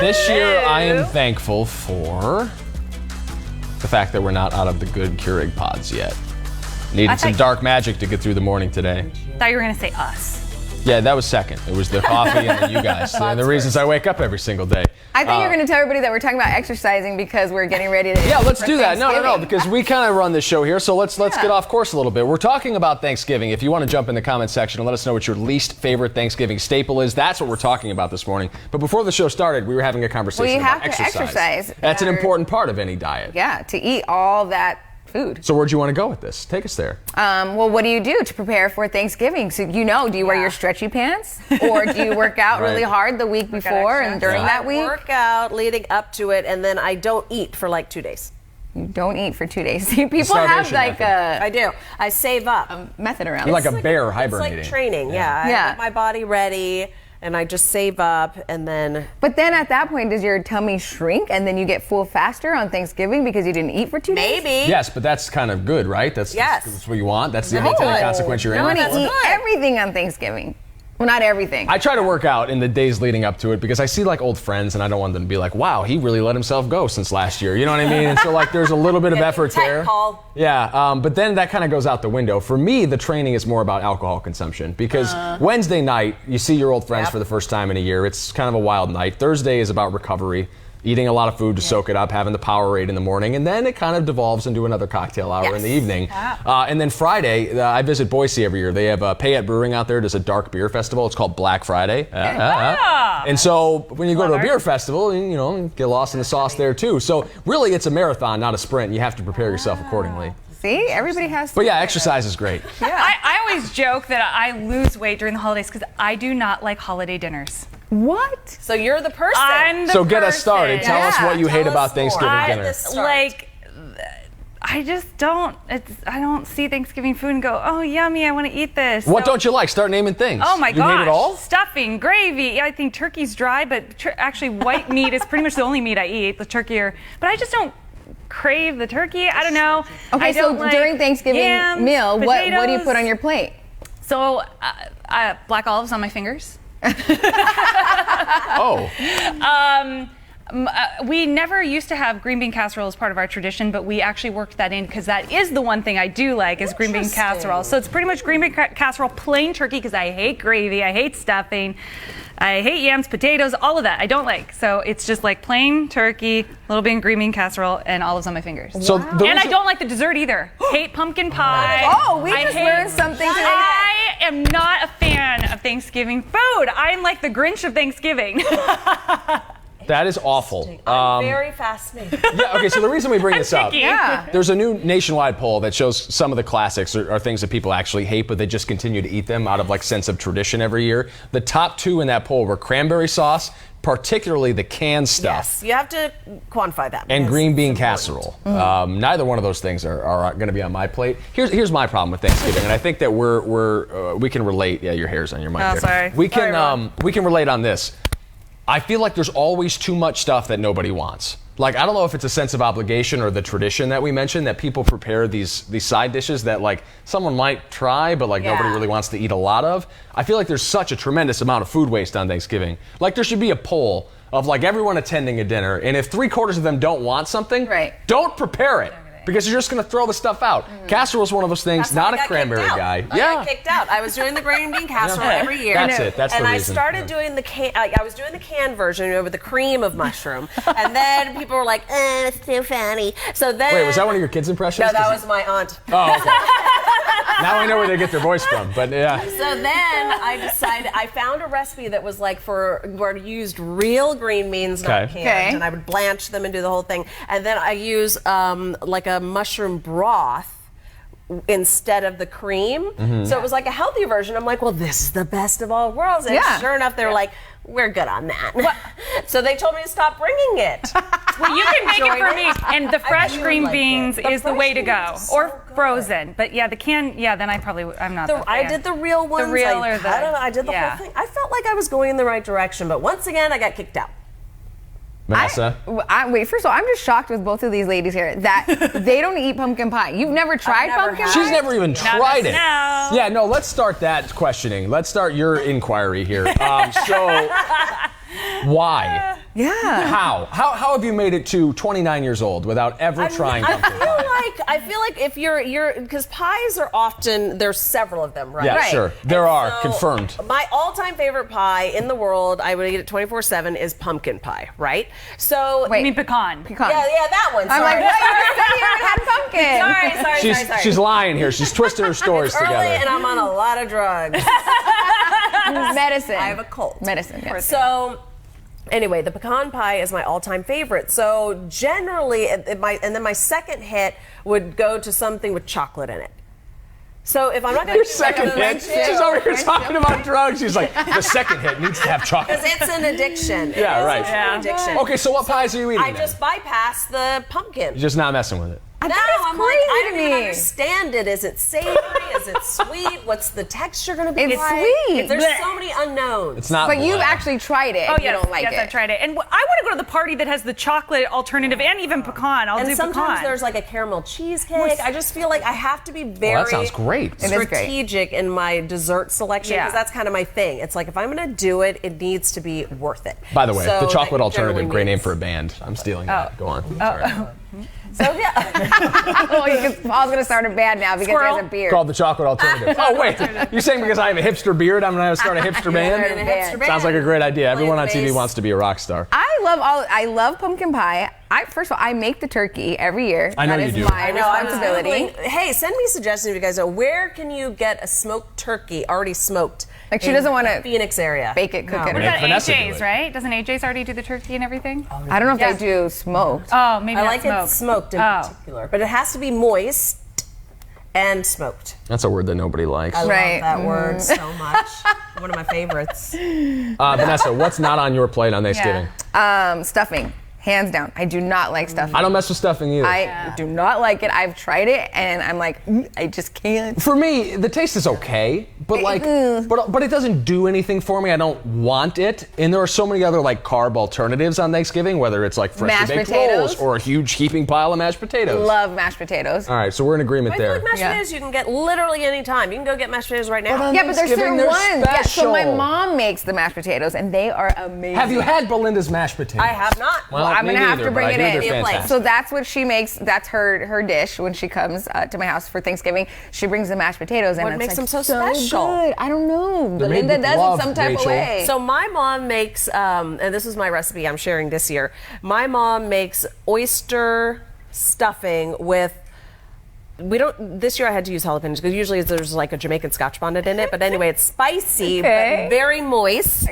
This year, I am thankful for the fact that we're not out of the good Keurig pods yet. Needed some dark magic to get through the morning today. I thought you were going to say us. Yeah, that was second. It was the coffee and then you guys. And the reasons I wake up every single day. I think you're going to tell everybody that we're talking about exercising because we're getting ready to. Yeah, let's do that. No, because we kind of run this show here, so let's get off course a little bit. We're talking about Thanksgiving. If you want to jump in the comment section and let us know what your least favorite Thanksgiving staple is, that's what we're talking about this morning. But before the show started, we were having a conversation about exercise. That's an important part of any diet. Yeah, to eat all that food. So where'd you want to go with this? Take us there. Well, what do you do to prepare for Thanksgiving? So do you wear your stretchy pants, or do you work out really hard the week before and during that week? I work out leading up to it, and then I don't eat for like 2 days. You don't eat for 2 days. See, people have like I do. I save up. A method around. You're like a bear hibernating. It's like training. Yeah. I get my body ready. And I just save up and then... But then at that point, does your tummy shrink and then you get full faster on Thanksgiving because you didn't eat for 2 days? Maybe. Yes, but that's kind of good, right? That's what you want. That's the unintended consequence you're in. I want to eat everything on Thanksgiving. Well, not everything. I try to work out in the days leading up to it because I see like old friends and I don't want them to be like, wow, he really let himself go since last year. You know what I mean? And so like there's a little bit of effort there. Paul. Yeah, but then that kind of goes out the window. For me, the training is more about alcohol consumption because Wednesday night, you see your old friends for the first time in a year. It's kind of a wild night. Thursday is about recovery. Eating a lot of food to soak it up, having the Powerade in the morning, and then it kind of devolves into another cocktail hour in the evening. And then Friday, I visit Boise every year. They have Payette Brewing out there. Does a dark beer festival. It's called Black Friday. And so when you go to a beer festival, you get lost in the sauce there too. So really, it's a marathon, not a sprint. You have to prepare yourself accordingly. See, everybody has to. But yeah, exercise is great. I always joke that I lose weight during the holidays because I do not like holiday dinners. What? So you're the person. I'm the So get us started. Tell us what you hate about Thanksgiving dinner. I just don't. I don't see Thanksgiving food and go, oh, yummy, I want to eat this. What don't you like? Start naming things. Oh my gosh. You hate it all? Stuffing, gravy. Yeah, I think turkey's dry, but actually white meat is pretty much the only meat I eat, the turkey. But I just don't crave the turkey. I don't know. Okay, so during Thanksgiving meal, what do you put on your plate? So black olives on my fingers. We never used to have green bean casserole as part of our tradition, but we actually worked that in because that is the one thing I do like is green bean casserole. So it's pretty much green bean casserole, plain turkey because I hate gravy, I hate stuffing, I hate yams, potatoes, all of that I don't like. So it's just like plain turkey, little bit of green bean casserole, and olives on my fingers. So and I don't like the dessert either. Hate pumpkin pie. Oh, we just learned something today. I am not a fan of Thanksgiving food. I'm like the Grinch of Thanksgiving. That is awful. I'm very fascinated. Yeah, okay, so the reason we bring this up, Yeah. there's a new nationwide poll that shows some of the classics are things that people actually hate, but they just continue to eat them out of like sense of tradition every year. The top two in that poll were cranberry sauce, particularly the canned stuff. Yes, you have to quantify that. And green bean casserole. Neither one of those things are going to be on my plate. Here's my problem with Thanksgiving, and I think that we can relate. Yeah, your hair's on your mic. Oh, sorry. We can relate on this. I feel like there's always too much stuff that nobody wants. Like, I don't know if it's a sense of obligation or the tradition that we mentioned that people prepare these side dishes that like someone might try, but like nobody really wants to eat a lot of. I feel like there's such a tremendous amount of food waste on Thanksgiving. Like there should be a poll of like everyone attending a dinner, and if 3/4 of them don't want something, don't prepare it. Because you're just going to throw the stuff out. Casserole is one of those things, not a cranberry guy. I got kicked out. I was doing the green bean casserole every year. That's it. That's the reason. And I started doing the I was doing the canned version with the cream of mushroom. And then people were like, it's too fatty. So then... Wait, was that one of your kids' impressions? No, that was my aunt. Oh, okay. Now I know where they get their voice from, but yeah. So then I decided, I found a recipe that was like where I used real green beans, not canned, and I would blanch them and do the whole thing. And then I use like a mushroom broth instead of the cream. So it was like a healthier version. I'm like, well, this is the best of all worlds. And sure enough, they're like, we're good on that. So they told me to stop bringing it. Well, you can make it for me. And the fresh green beans is the way to go. Or frozen. But yeah, the can, then I'm not the fan. I did the real ones. The real I did the whole thing. I felt like I was going in the right direction, but once again, I got kicked out. Vanessa? Wait, first of all, I'm just shocked with both of these ladies here that they don't eat pumpkin pie. You've never tried pumpkin pie? She's never even tried it. No. Yeah, no, let's start that questioning. Let's start your inquiry here. So, why? Yeah. How have you made it to 29 years old without ever trying pumpkin pie? I feel like if you're because pies are often, there's several of them, right? Yeah, Right. sure. There are, So, confirmed. My all-time favorite pie in the world, I would eat it 24/7, is pumpkin pie, right? So Wait. I mean pecan. Pecan. yeah, that one. I'm like, sorry. what? You said you haven't had pumpkin. Sorry. She's lying here. She's twisting her stories It's early together. and I'm on a lot of drugs. Medicine. I have a cold. Medicine. Yes. So, anyway, the pecan pie is my all-time favorite. So generally, and then my second hit would go to something with chocolate in it. So if I'm not going Your to second hit. She's over here talking about drugs. She's like, the second hit needs to have chocolate. because it's an addiction. Yeah, It is right. an addiction. Okay, so what pies are you eating I then? just bypass the pumpkin. You're just not messing with it. No, That is I'm like, I crazy don't to even me. understand it. Is it savory? Is it sweet? What's the texture going to be It's like? sweet. There's Blech. so many unknowns. It's not. But you've bland. actually tried it. Oh and yes, you don't like yes, it. I've tried it, and I want to go to the party that has the chocolate alternative and even pecan. I'll And do sometimes pecan. there's like a caramel cheesecake. I just feel like I have to be very sounds great. It is great. strategic in my dessert selection because Yeah. that's kind of my thing. It's like if I'm going to do it, it needs to be worth it. By the way, So the chocolate that alternative, generally great name means- for a band. I'm stealing that. Go on. Sorry. So yeah, Paul's gonna start a band now because Squirrel. he has a beard. Called the chocolate alternative. Oh wait, you're saying because I have a hipster beard, I'm gonna start a hipster band? Start a band. Sounds like a great idea. Everyone on Playing TV bass. wants to be a rock star. I love pumpkin pie. First of all, I make the turkey every year. I know That you is do. my I know. I was responsibility. Googling, hey, send me suggestions if you guys know where can you get a smoked turkey already smoked. Like, she in doesn't wanna the Phoenix area. bake it, cook it, What or- about Vanessa do AJ's, it. right? Doesn't AJ's already do the turkey and everything? I don't know if Yeah. they do smoked. Oh, maybe I not like it smoked in Oh. particular, but it has to be moist and smoked. That's a word that nobody likes. I Right. love that word so much. One of my favorites. Vanessa, what's not on your plate on Thanksgiving? Stuffing, hands down. I do not like stuffing. I don't mess with stuffing either. I do not like it. I've tried it, and I'm like, I just can't. For me, the taste is okay, but but it doesn't do anything for me. I don't want it. And there are so many other like carb alternatives on Thanksgiving, whether it's like freshly Mashed baked potatoes. rolls or a huge heaping pile of mashed potatoes. Love mashed potatoes. All right, so we're in agreement I feel there. like mashed Yeah. potatoes you can get literally any time. You can go get mashed potatoes right now. Yeah, but there's Thanksgiving, certain they're ones. Yeah, so my special. mom makes the mashed potatoes, and they are amazing. Have you had Belinda's mashed potatoes? I have not. Well, I'm me gonna have neither, to but I bring it hear in. they're Be a plate. fantastic. So that's what she makes. That's her dish when she comes to my house for Thanksgiving. She brings the mashed potatoes, and What it's makes like them so special? good. I don't know. They're made Belinda with does love, it some type Rachel. of way. So my mom makes, and this is my recipe I'm sharing this year. My mom makes oyster stuffing with. We don't. This year I had to use jalapenos because usually there's like a Jamaican Scotch bonnet in it. But anyway, it's spicy Okay. but very moist.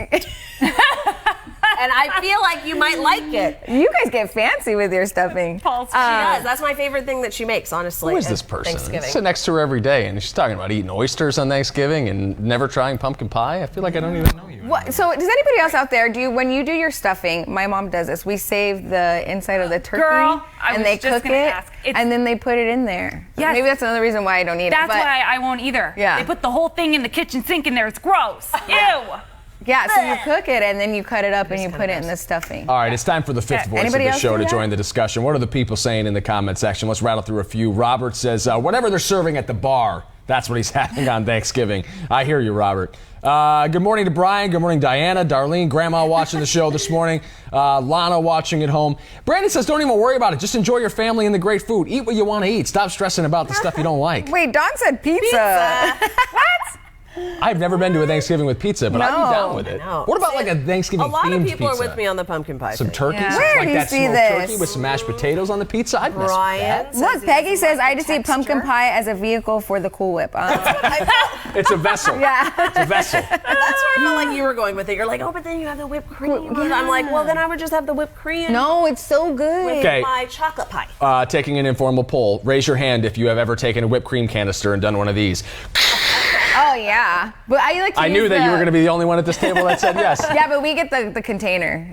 And I feel like you might like it. You guys get fancy with your stuffing. Paul's She does. That's my favorite thing that she makes, honestly. Who is at this person? I Thanksgiving. sit next to her every day, and she's talking about eating oysters on Thanksgiving and never trying pumpkin pie. I feel like I don't even know you. What, so does anybody else out there when you do your stuffing? My mom does this. We save the inside of the turkey, Girl, I and was they just cook gonna it, ask. It's- and then they put it in there. Yes. Maybe that's another reason why I don't eat That's it. But why I won't either. Yeah. They put the whole thing in the kitchen sink in there. It's gross. Ew. yeah, so you cook it and then you cut it up and you put it in the stuffing. All right, it's time for the fifth voice of Anybody the else show do to that? join the discussion. What are the people saying in the comment section? Let's rattle through a few. Robert says, whatever they're serving at the bar, that's what he's having on Thanksgiving. I hear you, Robert. Good morning to Brian. Good morning, Diana, Darlene, Grandma watching the show this morning. Lana watching at home. Brandon says, don't even worry about it. Just enjoy your family and the great food. Eat what you want to eat. Stop stressing about the stuff you don't like. Wait, Dawn said pizza. What? I've never been to a Thanksgiving with pizza, but I'd be No. down with it. No. What about like a Thanksgiving A lot of themed people pizza? are with me on the pumpkin pie Some thing. turkey, Yeah. something Where like do you that see smoked this? turkey with some mashed potatoes on the pizza. I'd mess with Brian. that. Look, Peggy says I just like eat the pumpkin texture. pie as a vehicle for the Cool Whip. It's a vessel. Yeah. It's a vessel. That's where I felt like you were going with it. You're like, oh, but then you have the whipped cream. I'm like, well, then I would just have the whipped cream No, it's so good. with Okay. my chocolate pie. Taking an informal poll. Raise your hand if you have ever taken a whipped cream canister and done one of these. Oh yeah, but I like. To I use knew that you were the- going to be the only one at this table that said yes. Yeah, but we get the container.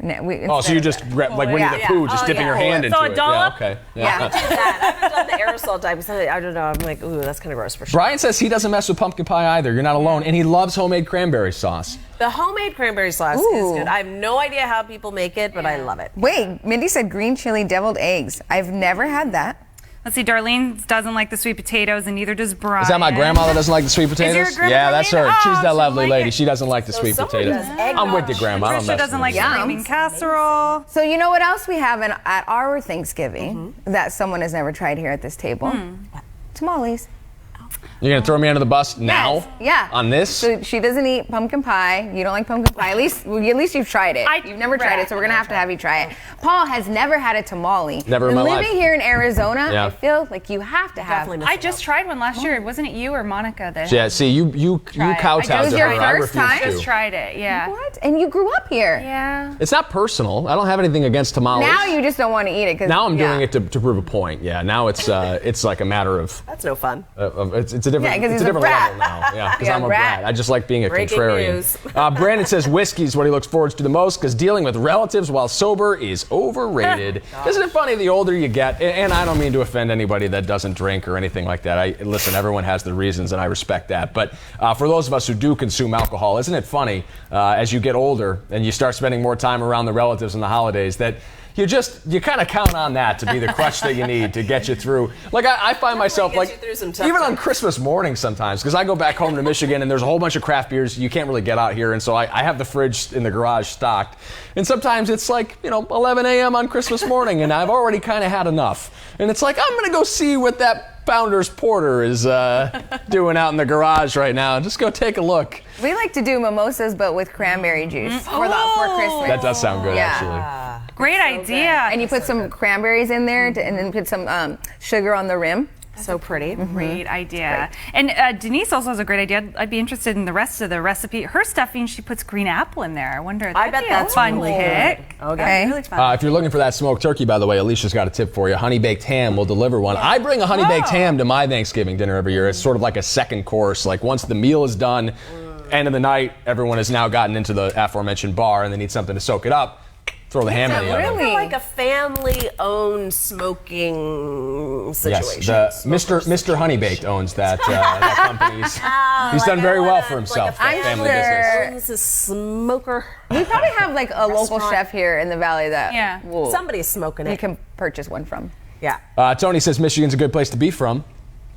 Oh, so you just like Winnie yeah. the Pooh, just Oh, dipping yeah. your hand into So a it. dollop? Yeah, okay. Yeah. That. I haven't done the aerosol type. So I don't know. I'm like, ooh, that's kind of gross for sure. Brian says he doesn't mess with pumpkin pie either. You're not alone, and he loves homemade cranberry sauce. The homemade cranberry sauce Ooh. is good. I have no idea how people make it, but I love it. Wait, Mindy said green chili deviled eggs. I've never had that. Let's see, Darlene doesn't like the sweet potatoes, and neither does Brian. Is that my grandma that doesn't like the sweet potatoes? your grandma, Yeah, that's her. Darlene? She's Oh, that she lovely like lady. it. She doesn't like the sweet someone potatoes. does eggnog. I'm with you, grandma. I don't Trisha mess doesn't with like you. the Yum. green bean casserole. So you know what else we have at our Thanksgiving that someone has never tried here at this table? Tamales. You're going to throw me under the bus now? Yes. Yeah. On this? So she doesn't eat pumpkin pie. You don't like pumpkin pie. At least you've tried it. You've never tried it, so we're gonna have to have you try it. Paul has never had a tamale. Never in my life. Living here in Arizona, Yeah. I feel like you have to have. Definitely I just tried one last year. Wasn't it you or Monica that Yeah, see, you kowtow It was to your her. I first refuse time? to. just tried it? Yeah. What? And you grew up here. Yeah. It's not personal. I don't have anything against tamales. Now you just don't want to eat it because Now I'm doing it to prove a point. Yeah, now it's like a matter of That's no fun. it's a different, Yeah, 'cause it's he's a a different brat. level now. Yeah, because Yeah, I'm a brat. brat. I just like being a Breaking contrarian. news. Brandon says whiskey is what he looks forward to the most because dealing with relatives while sober is overrated. Isn't it funny the older you get? And I don't mean to offend anybody that doesn't drink or anything like that. Listen, everyone has their reasons, and I respect that. But for those of us who do consume alcohol, isn't it funny as you get older and you start spending more time around the relatives in the holidays that you kind of count on that to be the crutch that you need to get you through. Like I find myself gets like you through some tough even on times. Christmas morning sometimes because I go back home to Michigan and there's a whole bunch of craft beers you can't really get out here, and so I have the fridge in the garage stocked, and sometimes it's like 11 a.m. on Christmas morning and I've already kind of had enough, and it's like I'm gonna go see what that Founder's Porter is doing out in the garage right now. Just go take a look. We like to do mimosas, but with cranberry juice for Christmas. That does sound good, Yeah. actually. Great idea. And you put some cranberries in there, and then put some sugar on the rim. So pretty. Great idea. And Denise also has a great idea. I'd be interested in the rest of the recipe. Her stuffing, she puts green apple in there. I wonder. I bet that'd be that's a fun really pick. good. Okay. Really fun. If you're looking for that smoked turkey, by the way, Alicia's got a tip for you. Honey baked ham will deliver one. I bring a honey baked ham to my Thanksgiving dinner every year. It's sort of like a second course. Like once the meal is done, end of the night, everyone has now gotten into the aforementioned bar and they need something to soak it up. Throw the ham in the oven. really? Like a family-owned smoking situation. Yes, Mr. Honey Baked owns that company. He's done very well for himself. Like that a family sure- business. Owns a smoker. We probably have like a local Restaurant. chef here in the valley that Yeah. Somebody's smoking you it. can purchase one from. Yeah. Tony says Michigan's a good place to be from.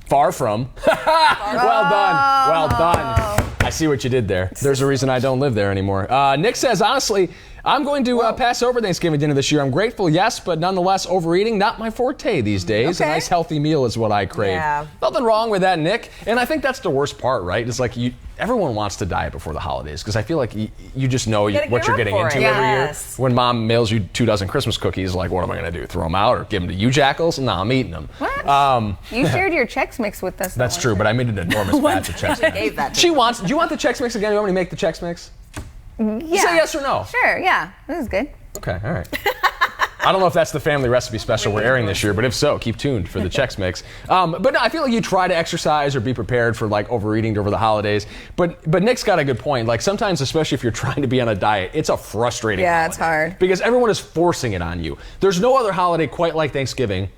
Far from. Well done. Well done. I see what you did there. There's a reason I don't live there anymore. Nick says, honestly, I'm going to pass over Thanksgiving dinner this year. I'm grateful, yes, but nonetheless, overeating, not my forte these days. Okay. A nice healthy meal is what I crave. Yeah. Nothing wrong with that, Nick. And I think that's the worst part, right? It's like everyone wants to diet before the holidays because I feel like you just know gotta what gear you're up getting for into it. every year. Yes. When mom mails you 2 dozen Christmas cookies, like, what am I going to do? Throw them out or give them to you jackals? No, I'm eating them. What? You shared your Chex Mix with us. That's true, but I made an enormous batch of Chex Mix. Gave that to Do you want the Chex Mix again? You want me to make the Chex Mix? Yeah. Say yes or no. Sure, yeah. This is good. Okay, all right. I don't know if that's the family recipe special we're airing this year, but if so, keep tuned for the Chex Mix. But no, I feel like you try to exercise or be prepared for like overeating over the holidays. But Nick's got a good point. Like sometimes, especially if you're trying to be on a diet, it's a frustrating Yeah, holiday it's hard. because everyone is forcing it on you. There's no other holiday quite like Thanksgiving.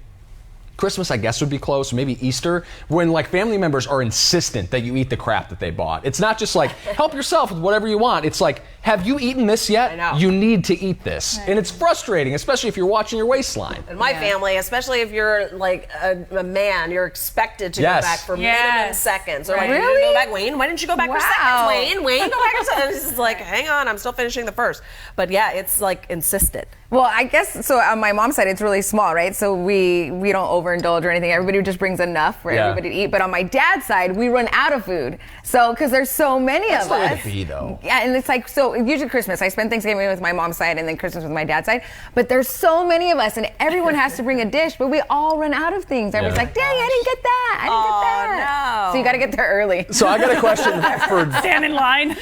Christmas, I guess, would be close, maybe Easter, when like family members are insistent that you eat the crap that they bought. It's not just like, help yourself with whatever you want. It's like, have you eaten this yet? I know. You need to eat this. And it's frustrating, especially if you're watching your waistline. In my family, especially if you're like a man, you're expected to Yes. go back for Yes. minimum seconds. Or like, Right. you Really? go back, Wayne? Why didn't you go back for Wow. seconds, Wayne, go back for seconds. It's just like, hang on, I'm still finishing the first. But yeah, it's like insistent. Well, I guess so. On my mom's side, it's really small, right? So we don't overindulge or anything. Everybody just brings enough for Yeah. everybody to eat. But on my dad's side, we run out of food. So because there's so many That's of the way us. to be, though. Yeah, and it's like so. Usually Christmas, I spend Thanksgiving with my mom's side and then Christmas with my dad's side. But there's so many of us, and everyone has to bring a dish. But we all run out of things. Everyone's Yeah. like, "Dang, I didn't get that. I didn't get that." no. So you got to get there early. So I got a question for Stand in line.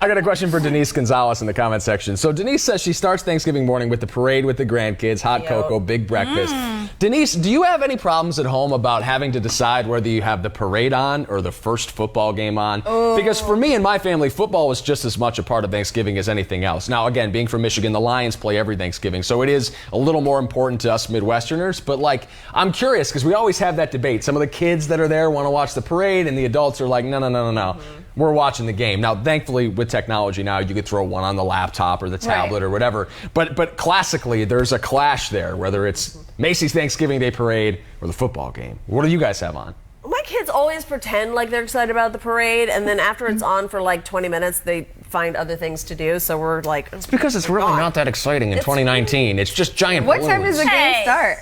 I got a question for Denise Gonzalez in the comment section. So Denise says she starts Thanksgiving morning with the parade with the grandkids, hot cocoa, big breakfast. Denise, do you have any problems at home about having to decide whether you have the parade on or the first football game on? Because for me and my family, football was just as much a part of Thanksgiving Thanksgiving as anything else. Now, again, being from Michigan, the Lions play every Thanksgiving, so it is a little more important to us Midwesterners. But, like, I'm curious because we always have that debate. Some of the kids that are there want to watch the parade, and the adults are like, no. We're watching the game. Now, thankfully, with technology now, you could throw one on the laptop or the tablet or whatever. But classically, there's a clash there, whether it's Macy's Thanksgiving Day Parade or the football game. What do you guys have on? My kids always pretend like they're excited about the parade, and then after it's on for like 20 minutes, they find other things to do. So we're like, it's because it's really not that exciting in 2019. It's just giant balloons. What time does the game start?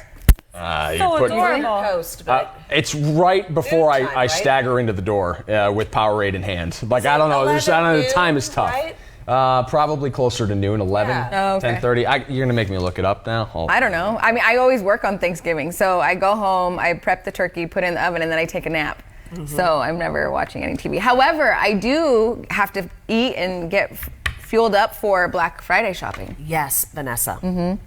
So adorable. Coast, but It's right before Noon time, I right? stagger into the door with Powerade in hand. Like, I don't know. The time is tough. Right? Probably closer to noon, 11, Oh, okay. 10:30. You're going to make me look it up now? I don't know. I mean, I always work on Thanksgiving. So I go home, I prep the turkey, put it in the oven, and then I take a nap. So I'm never watching any TV. However, I do have to eat and get fueled up for Black Friday shopping. yes, Vanessa.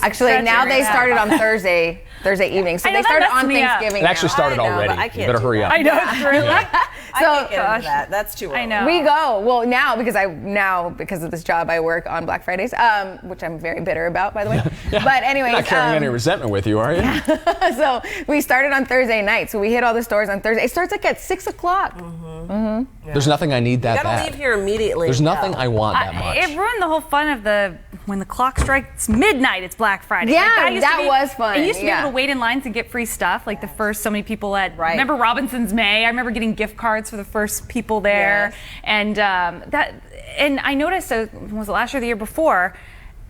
Actually, now they started on Thursday evening. So I know they that started messed on me up. Thanksgiving. It actually now. started I know, already. but I You can't better do hurry that. up. I know, it's really. I can't get into that. That's too early. I know. We go. Well, now because of this job, I work on Black Fridays, which I'm very bitter about, by the way. But anyways, Not carrying any resentment with you, are you? so we started on Thursday night. So we hit all the stores on Thursday. It starts like at 6 o'clock. There's nothing I need that You gotta bad. leave here immediately. There's nothing I want that much. It ruined the whole fun of when the clock strikes midnight, it's Black Friday. Yeah, used to that was fun, I used to be yeah. able to wait in lines and get free stuff. Like the first so many people at, Right. remember Robinson's May? I remember getting gift cards for the first people there. Yes. And I noticed, was it last year or the year before,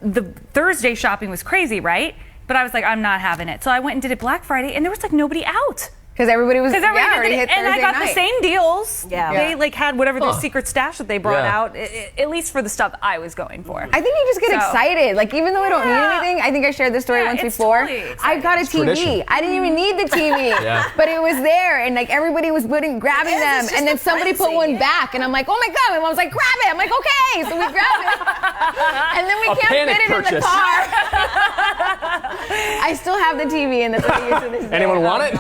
the Thursday shopping was crazy, right? But I was like, I'm not having it. So I went and did it Black Friday, and there was like nobody out. Because everybody was did already it. hit And Thursday I got night. the same deals. Yeah. They like had whatever their Huh. secret stash that they brought Yeah. out, at least for the stuff I was going for. I think you just get So- excited. Like, even though I don't need Yeah. anything, I think I shared this story Yeah, once it's before. totally I got a exciting. TV. tradition. I didn't even need the TV. Yeah. But it was there, and like everybody was grabbing It is, them. it's And then just a somebody put frenzy, one yeah. back, and I'm like, oh my God. My mom's like, grab it. I'm like, okay. So we grabbed it. And then we A can't panic fit it in the purchase. car. I still have the TV, and that's what I use to this day. Anyone want it?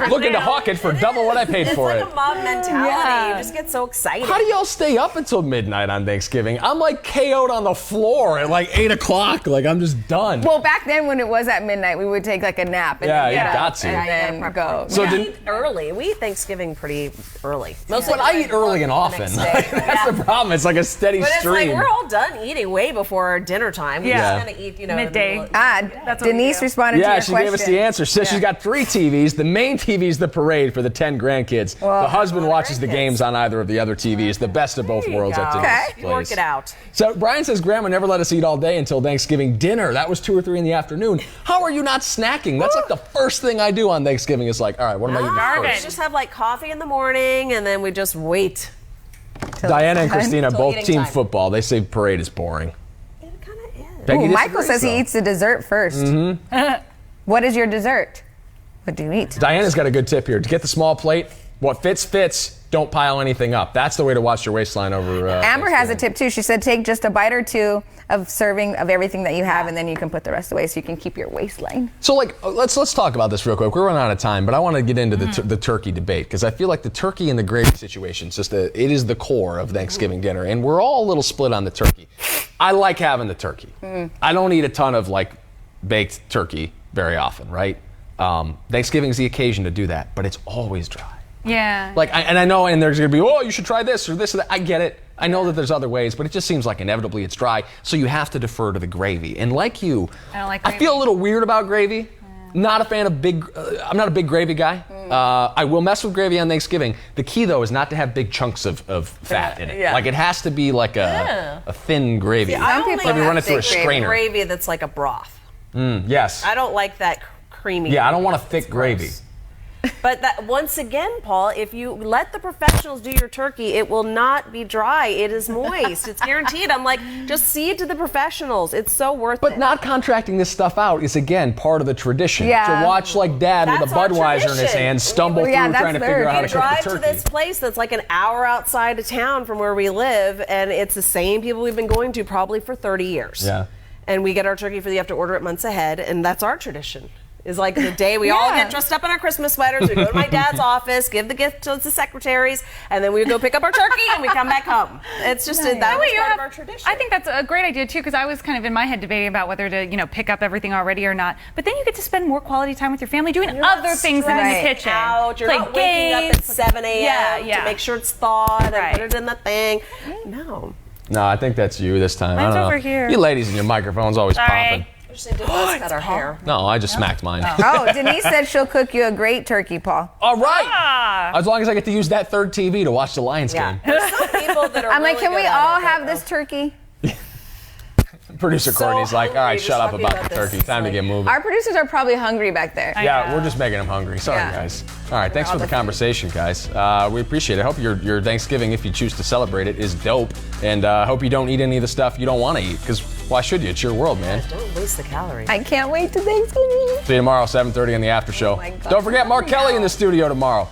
Looking to hawk it for double what I paid It's for like it. a mob mentality. Yeah. You just get so excited. How do y'all stay up until midnight on Thanksgiving? I'm like KO'd on the floor at like 8 o'clock. Like, I'm just done. Well, back then when it was at midnight, we would take like a nap and Yeah, then you get up got to. and Yeah, you then gotta go. So we did- eat early. We eat Thanksgiving pretty early. Mostly But I eat early and often. next day. That's the problem. It's like a steady But it's like stream. we're all done eating way before dinner time. We Yeah. just kind of eat, in the Midday. middle of- That's what we Denise do. responded to Yeah, your she question. gave us the answer. Says she's got 3 TVs. The main TV is the parade for the 10 grandkids. The husband watches the grandkids. games on either of the other TVs. The best of both worlds at Go. Denise's You work place. it out. So Brian says Grandma never let us eat all day until Thanksgiving dinner. That was 2 or 3 in the afternoon. How are you not snacking? That's like the first thing I do on Thanksgiving. Is like, all right, what am I eating Garbage. We first? just have like coffee in the morning and then we just wait. Diana and Christina Till both eating team time. football. They say parade is boring. It kind of is. Peggy Ooh, Michael disagrees, says he though. eats the dessert 1st. What is your dessert? What do you eat? Diana's got a good tip here. To get the small plate, what fits, fits. Don't pile anything up. That's the way to watch your waistline over. Amber has a Thanksgiving. tip too. She said take just a bite or 2 of serving of everything that you have, and then you can put the rest away so you can keep your waistline. So, like, let's talk about this real quick. We're running out of time, but I want to get into the turkey debate because I feel like the turkey and the gravy situation is just it is the core of Thanksgiving dinner, and we're all a little split on the turkey. I like having the turkey. I don't eat a ton of like baked turkey very often, right? Thanksgiving's the occasion to do that, but it's always dry. Yeah. Like, I know, and there's gonna be, oh, you should try this or this or that. I get it. I know that there's other ways, but it just seems like inevitably it's dry, so you have to defer to the gravy. And like you, I don't like I feel a gravy. little weird about gravy. Not a fan of big. I'm not a big gravy guy. I will mess with gravy on Thanksgiving. The key though is not to have big chunks of fat in it. Yeah. Like it has to be like a thin gravy. I Some only people Maybe run it through a think strainer. gravy that's like a broth. Yes. I don't like that creamy. Yeah, I don't want a thick It's gravy. gross. But that once again, Paul, if you let the professionals do your turkey, it will not be dry. It is moist. It's guaranteed. I'm like, just see it to the professionals. It's so worth But it. not contracting this stuff out is again part of the tradition. Yeah. To watch like Dad That's with a our Budweiser in his tradition. hand stumble Yeah, through that's trying to theirs. figure out how We to cook drive the to turkey. this place that's like an hour outside of town from where we live, and it's the same people we've been going to probably for 30 years. Yeah. And we get our turkey you have to order it months ahead, and that's our tradition. is like the day we all get dressed up in our Christmas sweaters. We go to my dad's office, give the gift to the secretaries, and then we go pick up our turkey and we come back home. It's just that was part of our tradition. I think that's a great idea too, because I was kind of in my head debating about whether to, pick up everything already or not. But then you get to spend more quality time with your family doing other things in the kitchen. You're not waking up at 7 a.m. to make sure it's thawed and put it in the thing. No. No, I think that's you this time. Mine's I don't over know. here. You ladies and your microphone's always popping. We just need to cut our hair. No, I just smacked mine. Oh, Denise said she'll cook you a great turkey, Paul. All right. As long as I get to use that third TV to watch the Lions game. There's some people that are I'm like, really can we good at all it, have though. this turkey? Producer Courtney's like, all right, hungry shut up just about talking the about turkey. this. Time to get moving. Our producers are probably hungry back there. Yeah, we're just making them hungry. Sorry, Yeah. guys. All right, thanks for the conversation, guys. We appreciate it. I hope your Thanksgiving, if you choose to celebrate it, is dope. And I hope you don't eat any of the stuff you don't want to eat, because why should you? It's your world, man. Don't waste the calories. I can't wait to Thanksgiving. See you tomorrow, 7:30 on the after show. my God. Don't forget Mark Kelly in the studio tomorrow.